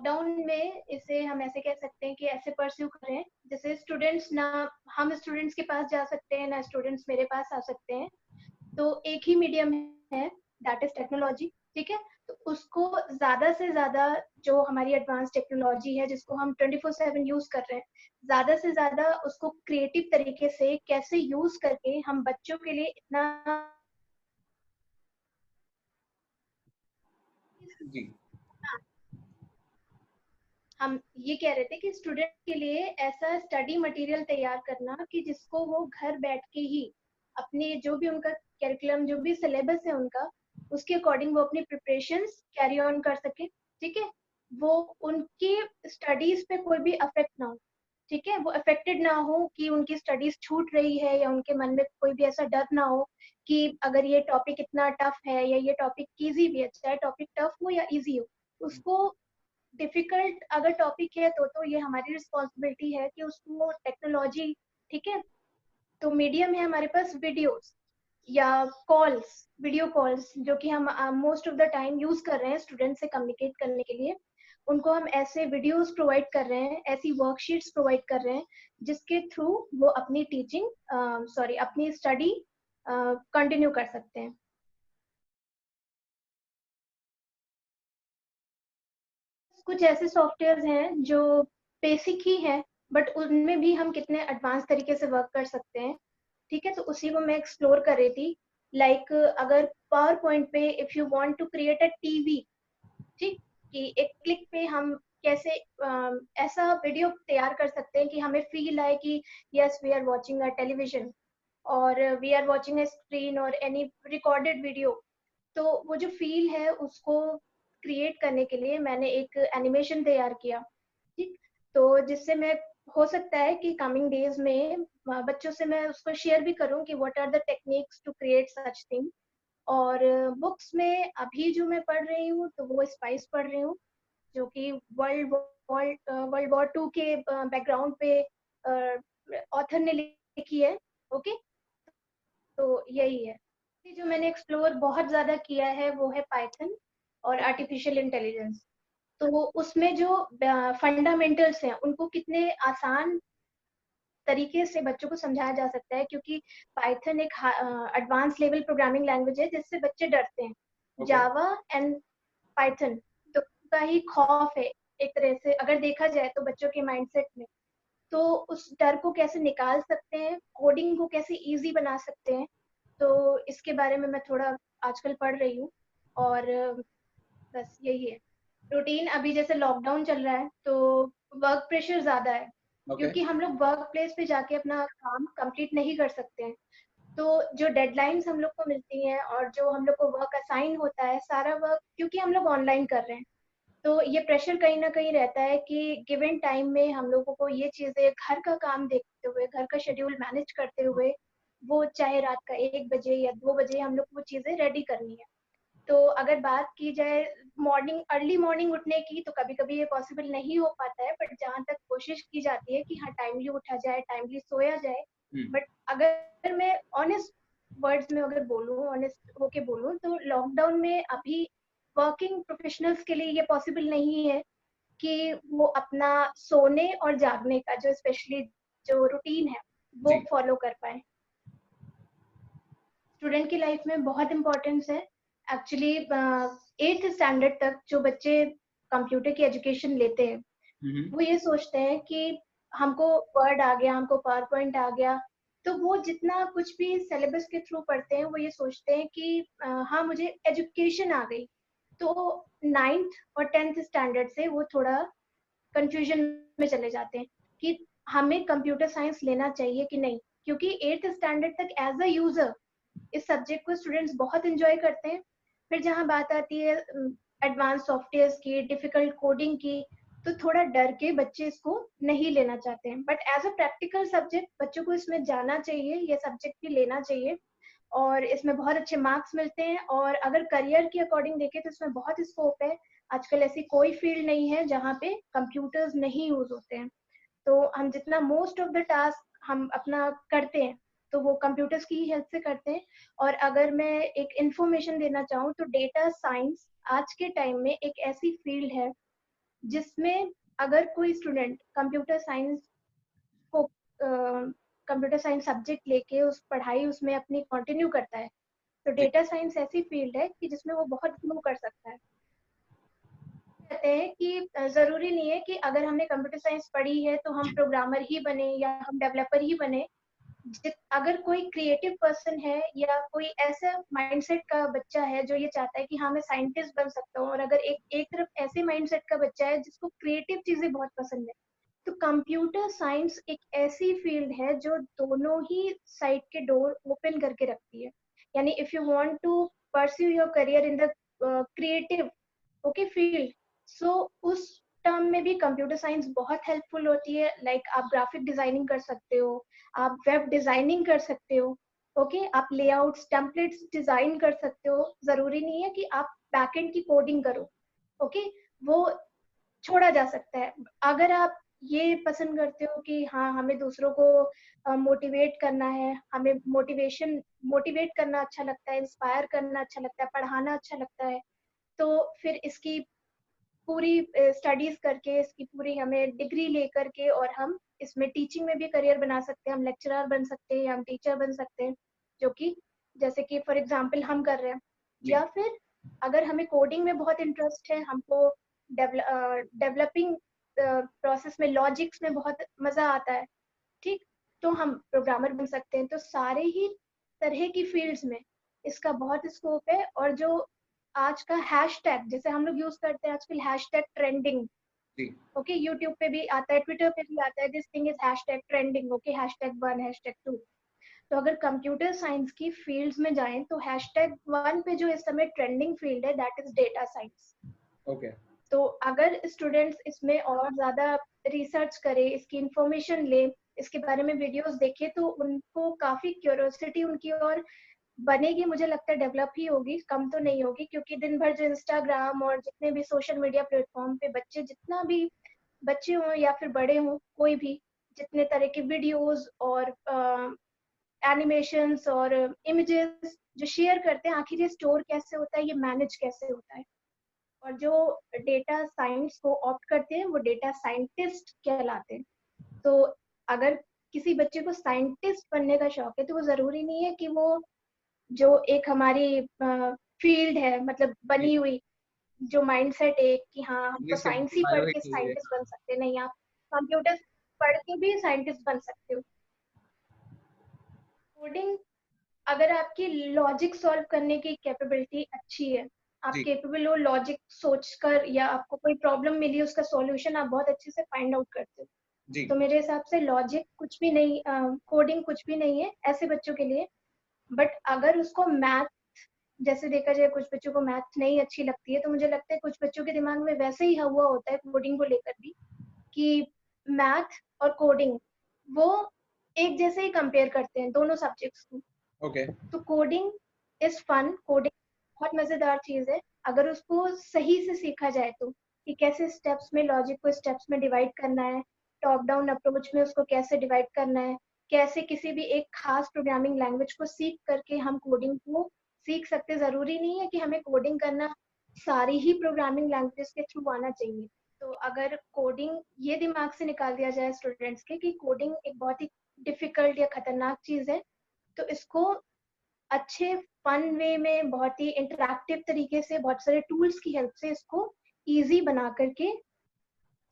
Lockdown में इसे हम ऐसे कह सकते हैं कि ऐसे परस्यू करें जैसे स्टूडेंट्स ना, हम स्टूडेंट्स के पास जा सकते हैं ना स्टूडेंट्स मेरे पास आ सकते हैं, तो एक ही मीडियम है, दैट इज टेक्नोलॉजी। ठीक है, तो उसको ज्यादा से ज्यादा, जो हमारी एडवांस टेक्नोलॉजी है जिसको हम 24/7 यूज कर रहे हैं, ज्यादा से ज्यादा उसको क्रिएटिव तरीके से कैसे यूज करके हम बच्चों के लिए इतना जी। हम ये कह रहे थे कि स्टूडेंट के लिए ऐसा स्टडी मटेरियल तैयार करना कि जिसको वो घर बैठ के ही अपने जो भी उनका कैरिकुलम, जो भी सिलेबस है उनका, उसके अकॉर्डिंग वो अपनी प्रिपरेशंस कैरी ऑन कर सके। ठीक है, वो उनकी स्टडीज पे कोई भी अफेक्ट ना हो। ठीक है, वो अफेक्टेड ना हो कि उनकी स्टडीज छूट रही है, या उनके मन में कोई भी ऐसा डर ना हो कि अगर ये टॉपिक इतना टफ है या ये टॉपिक इजी भी है, चाहे टॉपिक टफ हो या इजी हो, उसको डिफिकल्ट अगर टॉपिक है तो ये हमारी रिस्पॉन्सिबिलिटी है कि उसको टेक्नोलॉजी, ठीक है, तो मीडियम है हमारे पास वीडियोस या कॉल्स, वीडियो कॉल्स, जो कि हम most of the time use कर रहे हैं स्टूडेंट से कम्युनिकेट करने के लिए। उनको हम ऐसे वीडियोस प्रोवाइड कर रहे हैं, ऐसी वर्कशीट्स प्रोवाइड कर रहे हैं जिसके थ्रू वो अपनी टीचिंग, सॉरी, अपनी स्टडी कंटिन्यू कर सकते हैं। कुछ ऐसे सॉफ्टवेयर हैं जो बेसिक ही हैं, बट उनमें भी हम कितने एडवांस तरीके से वर्क कर सकते हैं। ठीक है, तो उसी को मैं एक्सप्लोर कर रही थी। लाइक अगर पावर पॉइंट पे if you want to create a TV, ठीक, कि एक क्लिक पे हम कैसे ऐसा वीडियो तैयार कर सकते हैं कि हमें फील आए कि yes we are watching a television, और we are watching a screen और एनी रिकॉर्डेड वीडियो। तो वो जो फील है उसको क्रिएट करने के लिए मैंने एक एनिमेशन तैयार किया। ठीक, तो जिससे मैं, हो सकता है कि कमिंग डेज में बच्चों से मैं उसको शेयर भी करूं कि what are the techniques to create such thing. और बुक्स में अभी जो मैं पढ़ रही हूँ तो वो स्पाइस पढ़ रही हूँ, जो कि वर्ल्ड वर्ल्ड वॉर 2 के बैकग्राउंड पे ऑथर ने लिखी है। ओके, तो यही है। जो मैंने एक्सप्लोर बहुत ज्यादा किया है वो है पाइथन और आर्टिफिशियल इंटेलिजेंस। तो उसमें जो फंडामेंटल्स हैं उनको कितने आसान तरीके से बच्चों को समझाया जा सकता है, क्योंकि पाइथन एक एडवांस लेवल प्रोग्रामिंग लैंग्वेज है जिससे बच्चे डरते हैं। ओके। जावा एंड पाइथन तो का ही खौफ है एक तरह से, अगर देखा जाए तो बच्चों के माइंडसेट में। तो उस डर को कैसे निकाल सकते हैं, कोडिंग को कैसे इजी बना सकते हैं, तो इसके बारे में मैं थोड़ा आजकल पढ़ रही हूँ। और बस यही है रूटीन। अभी जैसे लॉकडाउन चल रहा है तो वर्क प्रेशर ज्यादा है, ओके। क्योंकि हम लोग वर्क प्लेस पे जाके अपना काम कंप्लीट नहीं कर सकते हैं। तो जो डेडलाइंस हम लोग को मिलती हैं और जो हम लोग को वर्क असाइन होता है, सारा वर्क क्योंकि हम लोग ऑनलाइन कर रहे हैं, तो ये प्रेशर कहीं ना कहीं रहता है कि गिवन टाइम में हम लोगों को ये चीजें, घर का काम देखते हुए, घर का शेड्यूल मैनेज करते हुए, वो चाहे रात का 1 बजे या 2 बजे हम लोग को वो चीजें रेडी करनी है। तो अगर बात की जाए मॉर्निंग, अर्ली मॉर्निंग उठने की, तो कभी कभी ये पॉसिबल नहीं हो पाता है, बट जहाँ तक कोशिश की जाती है कि हाँ टाइमली उठा जाए, टाइमली सोया जाए। हम्म। बट अगर मैं ऑनेस्ट वर्ड्स में अगर बोलूँ, ऑनेस्ट होके बोलूँ, तो लॉकडाउन में अभी वर्किंग प्रोफेशनल्स के लिए ये पॉसिबल नहीं है कि वो अपना सोने और जागने का जो स्पेशली जो रूटीन है वो जी। फॉलो कर पाए। स्टूडेंट की लाइफ में बहुत इंपॉर्टेंस है एक्चुअली। 8th स्टैंडर्ड तक जो बच्चे कंप्यूटर की एजुकेशन लेते हैं, हम्म। वो ये सोचते हैं कि हमको वर्ड आ गया, हमको पावर पॉइंट आ गया, तो वो जितना कुछ भी सिलेबस के थ्रू पढ़ते हैं वो ये सोचते हैं कि हाँ मुझे एजुकेशन आ गई। तो 9th और 10th स्टैंडर्ड से वो थोड़ा कंफ्यूजन में चले जाते हैं कि हमें कंप्यूटर साइंस लेना चाहिए कि नहीं, क्योंकि 8th स्टैंडर्ड तक एज अ यूजर इस सब्जेक्ट को स्टूडेंट्स बहुत इंजॉय करते हैं। फिर जहाँ बात आती है एडवांस सॉफ्टवेयर की, डिफिकल्ट कोडिंग की, तो थोड़ा डर के बच्चे इसको नहीं लेना चाहते हैं। But as a practical subject बच्चों को इसमें जाना चाहिए, ये सब्जेक्ट भी लेना चाहिए, और इसमें बहुत अच्छे मार्क्स मिलते हैं। और अगर करियर के अकॉर्डिंग देखें तो इसमें बहुत स्कोप है। आजकल ऐसी कोई फील्ड नहीं है जहाँ पे कंप्यूटर्स नहीं यूज होते हैं। तो हम जितना मोस्ट ऑफ द टास्क हम अपना करते हैं तो वो कंप्यूटर्स की ही हेल्प से करते हैं। और अगर मैं एक इंफॉर्मेशन देना चाहूँ तो डेटा साइंस आज के टाइम में एक ऐसी फील्ड है जिसमें अगर कोई स्टूडेंट कंप्यूटर साइंस सब्जेक्ट लेके उस पढ़ाई उसमें अपनी कंटिन्यू करता है, तो जी डेटा साइंस ऐसी फील्ड है कि जिसमें वो बहुत ग्रो कर सकता है। कहते हैं कि जरूरी नहीं है कि अगर हमने कंप्यूटर साइंस पढ़ी है तो हम प्रोग्रामर ही बने या हम डेवलपर ही बने। अगर कोई क्रिएटिव पर्सन है या कोई ऐसा माइंडसेट का बच्चा है जो ये चाहता है कि हाँ मैं साइंटिस्ट बन सकता हूँ, और अगर एक तरफ ऐसे माइंडसेट का बच्चा है जिसको क्रिएटिव चीजें बहुत पसंद है, तो कंप्यूटर साइंस एक ऐसी फील्ड है जो दोनों ही साइड के डोर ओपन करके रखती है। यानी if you want to pursue your career in the creative okay field, so उस टर्म में भी कंप्यूटर साइंस बहुत हेल्पफुल होती है। लाइक आप ग्राफिक डिजाइनिंग कर सकते हो, आप वेब डिजाइनिंग कर सकते हो, ओके आप लेआउट्स टेम्पलेट्स डिजाइन कर सकते हो। जरूरी नहीं है कि आप बैकएंड की कोडिंग करो, ओके वो छोड़ा जा सकता है। अगर आप ये पसंद करते हो कि हाँ हमें दूसरों को मोटिवेट करना है, हमें मोटिवेट करना अच्छा लगता है, इंस्पायर करना अच्छा लगता है, पढ़ाना अच्छा लगता है, तो फिर इसकी पूरी स्टडीज करके, इसकी पूरी हमें डिग्री लेकर के और हम इसमें टीचिंग में भी करियर बना सकते हैं। हम लेक्चरर बन सकते हैं, हम टीचर बन सकते हैं, जो कि जैसे कि फॉर एग्जांपल हम कर रहे हैं। जी या फिर अगर हमें कोडिंग में बहुत इंटरेस्ट है, हमको डेवलपिंग प्रोसेस में लॉजिक्स में बहुत मजा आता है, ठीक, तो हम प्रोग्रामर बन सकते हैं। तो सारे ही तरह की फील्ड्स में इसका बहुत स्कोप है। और जो आज का हैशटैग जैसे हम लोग यूज करते हैं आजकल, हैशटैग ट्रेंडिंग, जी ओके यूट्यूब पे भी आता है, ट्विटर पे भी आता है, this thing is hashtag trending, okay #1 #2। तो अगर कंप्यूटर साइंस की फील्ड्स में जाएं तो #1 पे जो इस समय ट्रेंडिंग फील्ड है that is data science. Okay तो अगर स्टूडेंट्स इसमें और ज्यादा रिसर्च करे, इसकी इंफॉर्मेशन ले, इसके बारे में वीडियोस देखे, तो उनको काफी क्यूरियोसिटी उनकी और बनेगी। मुझे लगता है डेवलप ही होगी, कम तो नहीं होगी, क्योंकि दिन भर जो इंस्टाग्राम और जितने भी सोशल मीडिया प्लेटफॉर्म पे बच्चे, जितना भी बच्चे हों या फिर बड़े हों, कोई भी जितने तरह के वीडियोस और एनिमेशंस और इमेजेस जो शेयर करते हैं, आखिर ये स्टोर कैसे होता है, ये मैनेज कैसे होता है। और जो डेटा साइंस को ऑप्ट करते हैं वो डेटा साइंटिस्ट कहलाते हैं। तो अगर किसी बच्चे को साइंटिस्ट बनने का शौक है तो वो जरूरी नहीं है कि वो जो एक हमारी फील्ड है, मतलब जी बनी हुई जो माइंडसेट है कि हाँ हम तो ये साइंस सिर्फ ही पढ़ बायो के ही है। साइंटिस्ट बन सकते हैं, नहीं, आप कंप्यूटर पढ़ के भी साइंटिस्ट बन सकते हो। कोडिंग, अगर आपकी लॉजिक सॉल्व करने की कैपेबिलिटी अच्छी है, आप जी केपेबल हो लॉजिक सोचकर, या आपको कोई प्रॉब्लम मिली उसका सॉल्यूशन आप बहुत अच्छे से फाइंड आउट करते हो, जी तो मेरे हिसाब से लॉजिक कुछ भी नहीं, कोडिंग कुछ भी नहीं है ऐसे बच्चों के लिए। बट अगर उसको मैथ, जैसे देखा जाए कुछ बच्चों को मैथ नहीं अच्छी लगती है, तो मुझे लगता है कुछ बच्चों के दिमाग में वैसे ही हुआ होता है कोडिंग को लेकर भी, कि मैथ और कोडिंग वो एक जैसे ही कंपेयर करते हैं दोनों सब्जेक्ट्स को। ओके तो कोडिंग इज फन, कोडिंग बहुत मजेदार चीज है अगर उसको सही से सीखा जाए तो, कि कैसे स्टेप्स में लॉजिक को स्टेप्स में डिवाइड करना है, टॉप डाउन अप्रोच में उसको कैसे डिवाइड करना है, कैसे किसी भी एक खास प्रोग्रामिंग लैंग्वेज को सीख करके हम कोडिंग को सीख सकते। जरूरी नहीं है कि हमें कोडिंग करना सारी ही प्रोग्रामिंग लैंग्वेज के थ्रू आना चाहिए। तो अगर कोडिंग ये दिमाग से निकाल दिया जाए स्टूडेंट्स के कि कोडिंग एक बहुत ही डिफिकल्ट या खतरनाक चीज है, तो इसको अच्छे फन वे में, बहुत ही इंटरैक्टिव तरीके से, बहुत सारे टूल्स की हेल्प से इसको इजी बना करके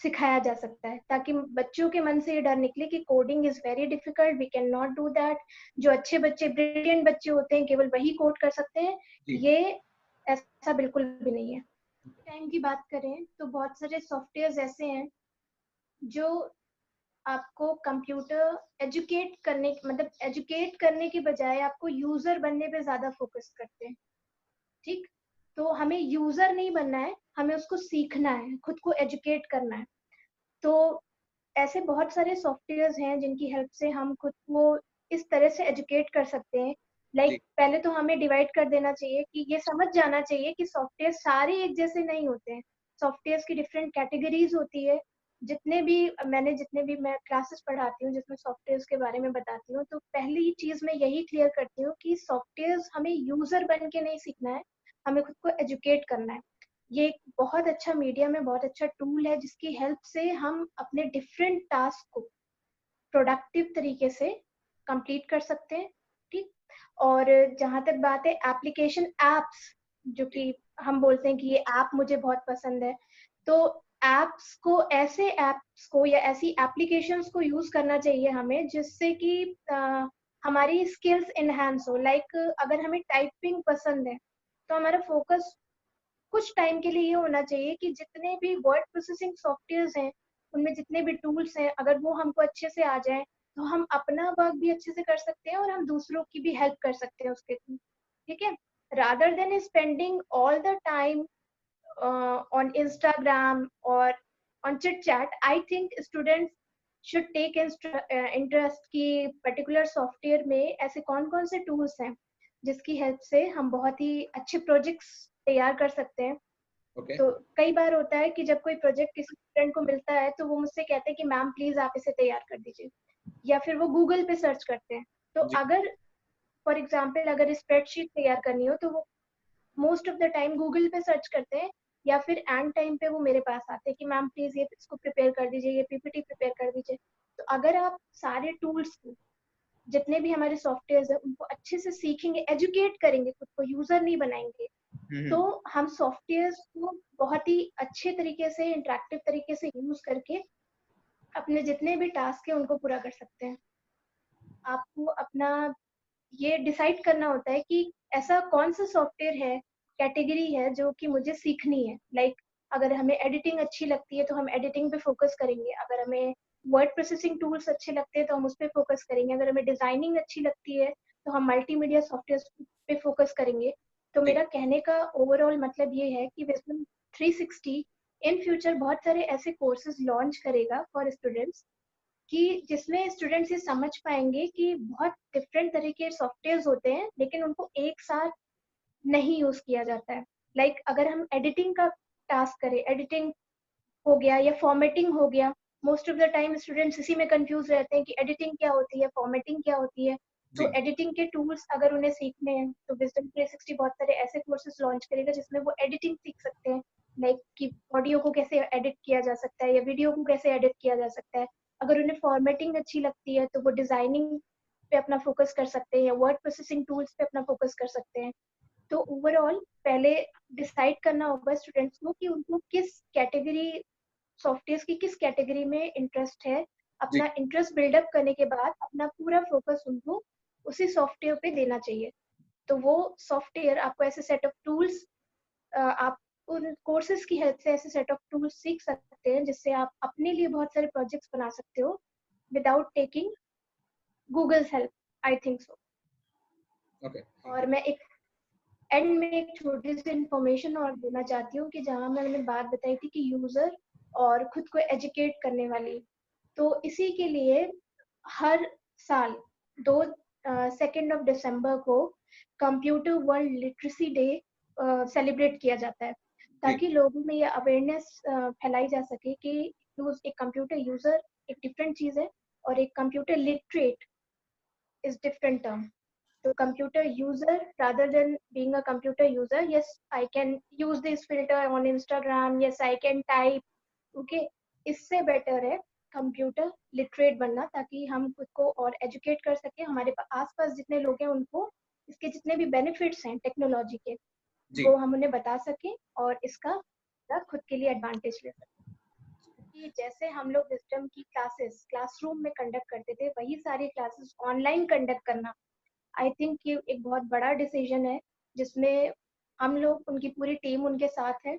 सिखाया जा सकता है, ताकि बच्चों के मन से ये डर निकले कि coding is very difficult, we can not do that. जो अच्छे बच्चे, ब्रिलियंट बच्चे होते हैं, केवल वही कोड कर सकते हैं, जी ये ऐसा बिल्कुल भी नहीं है। टाइम की बात करें तो बहुत सारे सॉफ्टवेयर ऐसे हैं जो आपको कंप्यूटर एजुकेट करने, मतलब एजुकेट करने के बजाय आपको यूजर बनने पे ज्यादा फोकस करते हैं, ठीक। तो हमें यूजर नहीं बनना है, हमें उसको सीखना है, खुद को एजुकेट करना है। तो ऐसे बहुत सारे सॉफ्टवेयर्स हैं जिनकी हेल्प से हम खुद को इस तरह से एजुकेट कर सकते हैं। जी पहले तो हमें डिवाइड कर देना चाहिए, कि ये समझ जाना चाहिए कि सॉफ्टवेयर सारे एक जैसे नहीं होते हैं। सॉफ्टवेयर की डिफरेंट कैटेगरीज होती है। जितने भी मैं क्लासेस पढ़ाती हूँ जिसमें सॉफ्टवेयर के बारे में बताती हूँ, तो पहली चीज मैं यही क्लियर करती हूँ कि सॉफ्टवेयर हमें यूजर बन के नहीं सीखना है, हमें खुद को एजुकेट करना है। ये एक बहुत अच्छा मीडियम है, बहुत अच्छा टूल है जिसकी हेल्प से हम अपने डिफरेंट टास्क को प्रोडक्टिव तरीके से कंप्लीट कर सकते हैं। ठीक। और जहाँ तक बात है एप्लीकेशन एप्स, जो कि हम बोलते हैं कि ये ऐप मुझे बहुत पसंद है, तो एप्स को, ऐसे एप्स को या ऐसी एप्लीकेशंस को यूज करना चाहिए हमें जिससे कि हमारी स्किल्स इनहेंस हो। लाइक अगर हमें टाइपिंग पसंद है तो हमारा फोकस कुछ टाइम के लिए ये होना चाहिए कि जितने भी वर्ड प्रोसेसिंग सॉफ्टवेयर्स हैं, उनमें जितने भी टूल्स हैं, अगर वो हमको अच्छे से आ जाए तो हम अपना वर्क भी अच्छे से कर सकते हैं और हम दूसरों की भी हेल्प कर सकते हैं उसके थ्रू। ठीक है। Rather than spending all the time on Instagram or on chit chat, I think students should take interest कि particular सॉफ्टवेयर में ऐसे कौन कौन से टूल्स हैं जिसकी हेल्प से हम बहुत ही अच्छे प्रोजेक्ट्स तैयार कर सकते हैं। Okay. तो कई बार होता है कि जब कोई प्रोजेक्ट किसी स्टूडेंट को मिलता है तो वो मुझसे कहते हैं कि मैम प्लीज आप इसे तैयार कर दीजिए, या फिर वो गूगल पे सर्च करते हैं। तो जी. अगर फॉर एग्जाम्पल अगर स्प्रेडशीट तैयार करनी हो तो वो most of the time Google पे सर्च करते हैं, या फिर एंड टाइम पे वो मेरे पास आते हैं कि मैम प्लीज ये इसको प्रिपेयर कर दीजिए, ये पीपीटी प्रिपेयर कर दीजिए। तो अगर आप सारे टूल्स को, जितने भी हमारे सॉफ्टवेयर है, उनको अच्छे से सीखेंगे, एजुकेट करेंगे, खुद को यूजर नहीं बनाएंगे, तो हम सॉफ्टवेयर को बहुत ही अच्छे तरीके से, इंटरेक्टिव तरीके से यूज करके अपने जितने भी टास्क है उनको पूरा कर सकते हैं। आपको अपना ये डिसाइड करना होता है कि ऐसा कौन सा सॉफ्टवेयर है, कैटेगरी है जो कि मुझे सीखनी है। लाइक अगर हमें एडिटिंग अच्छी लगती है तो हम एडिटिंग पे फोकस करेंगे, अगर हमें वर्ड प्रोसेसिंग टूल्स अच्छे लगते हैं तो हम उस पर फोकस करेंगे, अगर हमें डिजाइनिंग अच्छी लगती है तो हम मल्टीमीडिया सॉफ्टवेयर पे फोकस करेंगे। तो मेरा कहने का ओवरऑल मतलब ये है कि विजडम 360 इन फ्यूचर बहुत सारे ऐसे कोर्सेज लॉन्च करेगा फॉर स्टूडेंट्स कि जिसमें स्टूडेंट्स ये समझ पाएंगे कि बहुत डिफरेंट तरह के सॉफ्टवेयर होते हैं लेकिन उनको एक साथ नहीं यूज किया जाता है। लाइक अगर हम एडिटिंग का टास्क करें, एडिटिंग हो गया या फॉर्मेटिंग हो गया, most of the time students इसी में कंफ्यूज रहते हैं कि एडिटिंग क्या होती है, फॉर्मेटिंग क्या होती है। तो एडिटिंग के टूल्स अगर उन्हें सीखने हैं तो विजडम 360 बहुत सारे ऐसे कोर्सेज लॉन्च करेगा जिसमें वो एडिटिंग सीख सकते हैं। लाइक कि ऑडियो को कैसे एडिट किया जा सकता है या वीडियो को कैसे एडिट किया जा सकता है। अगर उन्हें फॉर्मेटिंग अच्छी लगती है तो वो डिजाइनिंग पे अपना फोकस कर सकते हैं या वर्ड प्रोसेसिंग टूल्स पे अपना फोकस कर सकते हैं। तो ओवरऑल पहले डिसाइड करना होगा स्टूडेंट्स को कि उनको किस कैटेगरी, सॉफ्टवेयर की किस कैटेगरी में इंटरेस्ट है। अपना इंटरेस्ट बिल्डअप करने के बाद अपना पूरा फोकस उनको उसी सॉफ्टवेयर पे देना चाहिए। तो वो सॉफ्टवेयर आपको ऐसे सेट ऑफ टूल्स, आप उन कोर्सेज की हेल्प से ऐसे सेट ऑफ टूल्स सीख सकते हैं जिससे आप अपने लिए बहुत सारे प्रोजेक्ट्स बना सकते हो without taking Google's help. I think so. और मैं एक एंड में एक छोटी सी इंफॉर्मेशन और देना चाहती हूँ कि जहाँ मैंने बात बताई थी कि यूजर और खुद को एजुकेट करने वाली, तो इसी के लिए हर साल 2 को computer world literacy day celebrate किया जाता है, ताकि लोगों में ये अवेयरनेस फैलाई जा सके कि एक कंप्यूटर यूजर एक डिफरेंट चीज है और एक computer literate is different term. तो computer user, rather than being a computer user, yes, I can use this filter on Instagram, yes, I can type, okay, इससे बेटर है कंप्यूटर लिटरेट बनना, ताकि हम खुद को और एजुकेट कर सके, हमारे आसपास जितने लोग हैं उनको इसके जितने भी बेनिफिट्स हैं टेक्नोलॉजी के वो हम उन्हें बता सकें और इसका खुद के लिए एडवांटेज ले सकें। कि जैसे हम लोग विजडम की क्लासेस क्लासरूम में कंडक्ट करते थे, वही सारी क्लासेस ऑनलाइन कंडक्ट करना, आई थिंक ये एक बहुत बड़ा डिसीजन है जिसमें हम लोग, उनकी पूरी टीम उनके साथ है।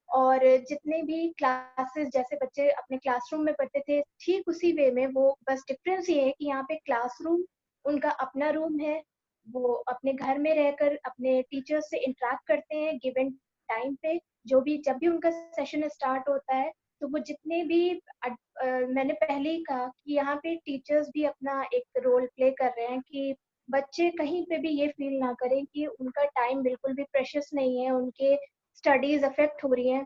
और जितने भी क्लासेस जैसे बच्चे अपने क्लासरूम में पढ़ते थे ठीक उसी वे में, वो बस डिफरेंस ये है कि यहाँ पे क्लासरूम उनका अपना रूम है, वो अपने घर में रहकर अपने टीचर्स से इंटरेक्ट करते हैं गिवन टाइम पे। जो भी जब भी उनका सेशन स्टार्ट होता है तो वो जितने भी मैंने पहले ही कहा कि यहाँ पे टीचर्स भी अपना एक रोल प्ले कर रहे हैं कि बच्चे कहीं पे भी ये फील ना करें कि उनका टाइम बिल्कुल भी प्रेशियस नहीं है, उनके स्टडीज अफेक्ट हो रही हैं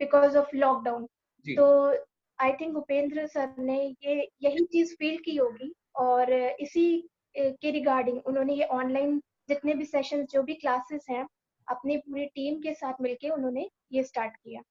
बिकॉज ऑफ लॉकडाउन। तो आई थिंक उपेंद्र सर ने ये यही चीज फील की होगी और इसी के रिगार्डिंग उन्होंने ये ऑनलाइन जितने भी सेशंस जो भी क्लासेस हैं अपनी पूरी टीम के साथ मिलके उन्होंने ये स्टार्ट किया।